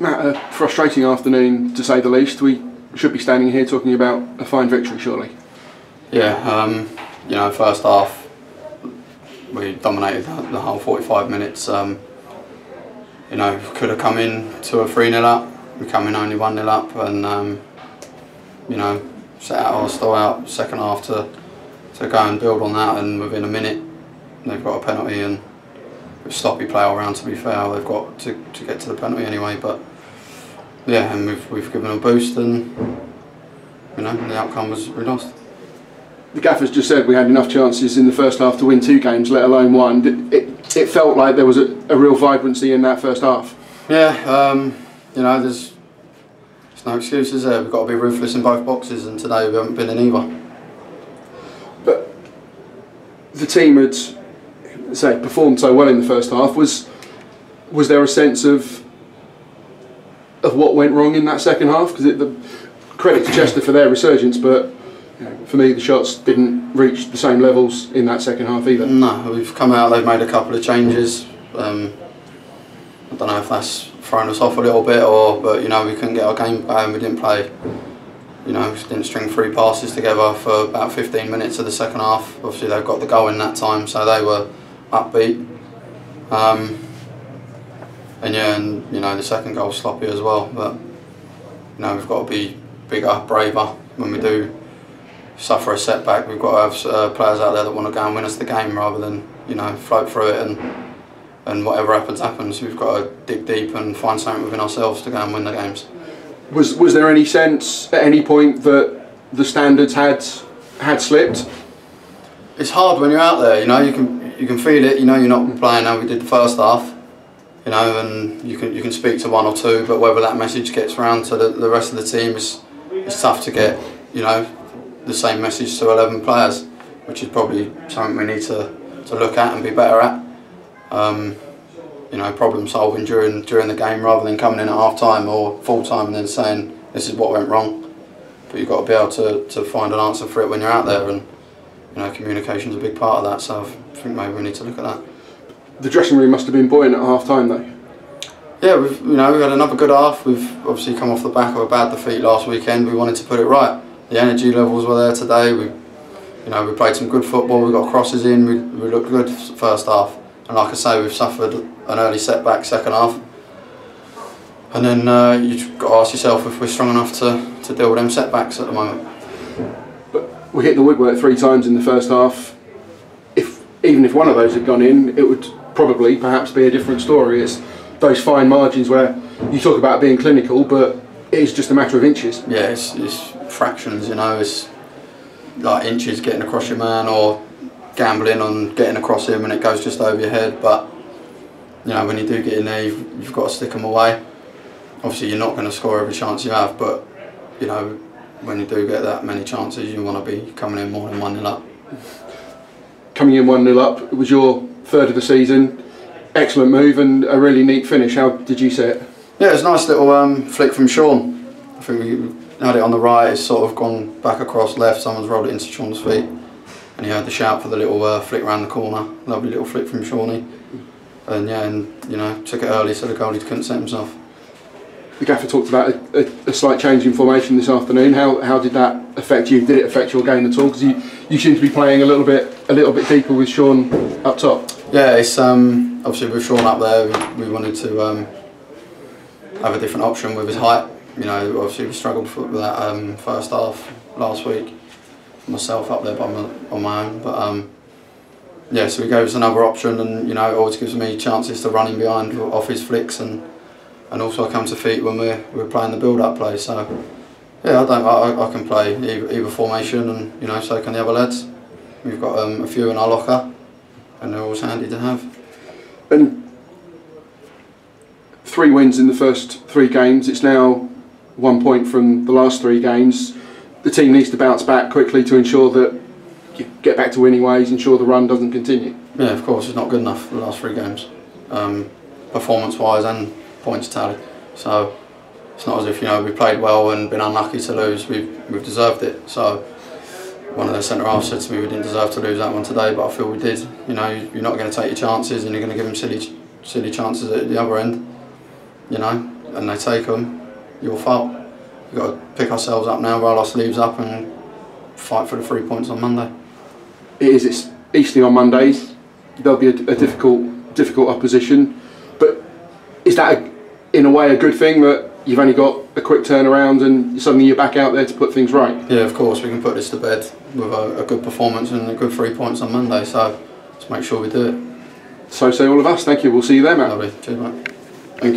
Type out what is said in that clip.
Matt, a frustrating afternoon to say the least. We should be standing here talking about a fine victory, surely. Yeah, you know, first half we dominated the whole 45 minutes. You know, could have come in to a 3-0 up. We come in only 1-0 up, and you know, set out our stall out second half to go and build on that. And within a minute, they've got a penalty, and with sloppy play all round. To be fair, they've got to get to the penalty anyway. But yeah, and we've given a boost, and you know, the outcome was we lost. The gaffer's just said we had enough chances in the first half to win 2 games, let alone 1. It felt like there was a real vibrancy in that first half. Yeah, you know, there's no excuses there. We've got to be ruthless in both boxes, and today we haven't been in either. But the team had, say, performed so well in the first half. Was there a sense of what went wrong in that second half? Because the credit to Chester for their resurgence, but you know, for me the shots didn't reach the same levels in that second half either. No, we've come out, they've made a couple of changes. I don't know if that's thrown us off a little bit, but you know, we couldn't get our game going. We didn't play, you know, we didn't string 3 passes together for about 15 minutes of the second half. Obviously they've got the goal in that time, so they were upbeat. And yeah, and you know, the second goal was sloppy as well. But you know, we've got to be bigger, braver when we do suffer a setback. We've got to have players out there that want to go and win us the game rather than, you know, float through it and whatever happens happens. We've got to dig deep and find something within ourselves to go and win the games. Was there any sense at any point that the standards had slipped? It's hard when you're out there. You know, you can feel it. You know, you're not playing how we did the first half. You know, and you can speak to 1 or 2, but whether that message gets around to the rest of the team is tough to get. You know, the same message to 11 players, which is probably something we need to look at and be better at. You know, problem solving during the game rather than coming in at half time or full time and then saying this is what went wrong. But you've got to be able to find an answer for it when you're out there, and you know, communication's a big part of that. So I think maybe we need to look at that. The dressing room must have been buoyant at half time though. Yeah, we've had another good half. We've obviously come off the back of a bad defeat last weekend. We wanted to put it right. The energy levels were there today. We played some good football. We got crosses in. We looked good first half. And like I say, we've suffered an early setback second half. And then you've got to ask yourself if we're strong enough to deal with them setbacks at the moment. But we hit the woodwork 3 times in the first half. Even if one of those had gone in, it would probably perhaps be a different story. It's those fine margins where you talk about being clinical, but it's just a matter of inches. Yeah, it's fractions, you know. It's like inches getting across your man, or gambling on getting across him and it goes just over your head. But you know, when you do get in there, you've got to stick them away. Obviously you're not going to score every chance you have, but you know, when you do get that many chances, you want to be coming in more than 1-0 up. Coming in 1-0 up, it was your 3rd of the season. Excellent move and a really neat finish. How did you see it? Yeah, it was a nice little flick from Sean. I think we had it on the right, it's sort of gone back across left, someone's rolled it into Sean's feet, and he heard the shout for the little flick round the corner. Lovely little flick from Shawnee. And yeah, and you know, took it early so the goalie couldn't set himself. The gaffer talked about a slight change in formation this afternoon. How did that affect you? Did it affect your game at all? Because you seem to be playing a little bit deeper with Sean up top. Yeah, it's obviously with Sean up there, we wanted to have a different option with his height. You know, obviously we struggled with that first half last week. Myself up there on my own, but yeah, so he gave us another option, and you know, it always gives me chances to run in behind off his flicks, and also come to feet when we're playing the build-up play. So yeah, I can play either formation, and you know, so can the other lads. We've got a few in our locker, and they're always handy to have. And 3 wins in the first 3 games. It's now 1 point from the last 3 games. The team needs to bounce back quickly to ensure that you get back to winning ways, ensure the run doesn't continue. Yeah, of course, it's not good enough for the last 3 games, performance-wise and points tally. So it's not as if, you know, we played well and been unlucky to lose. We've deserved it. So one of their centre halves said to me we didn't deserve to lose that one today, but I feel we did. You know, you're not going to take your chances, and you're going to give them silly chances at the other end. You know, and they take them, your fault. We've got to pick ourselves up now, roll our sleeves up and fight for the 3 points on Monday. It's Eastleigh on Mondays. There'll be a difficult opposition, but is that in a way a good thing that you've only got a quick turnaround and suddenly you're back out there to put things right? Yeah, of course, we can put this to bed with a good performance and a good 3 points on Monday, so let's make sure we do it. So say all of us. Thank you. We'll see you there, Matt. Lovely. Cheers, mate. Thank you.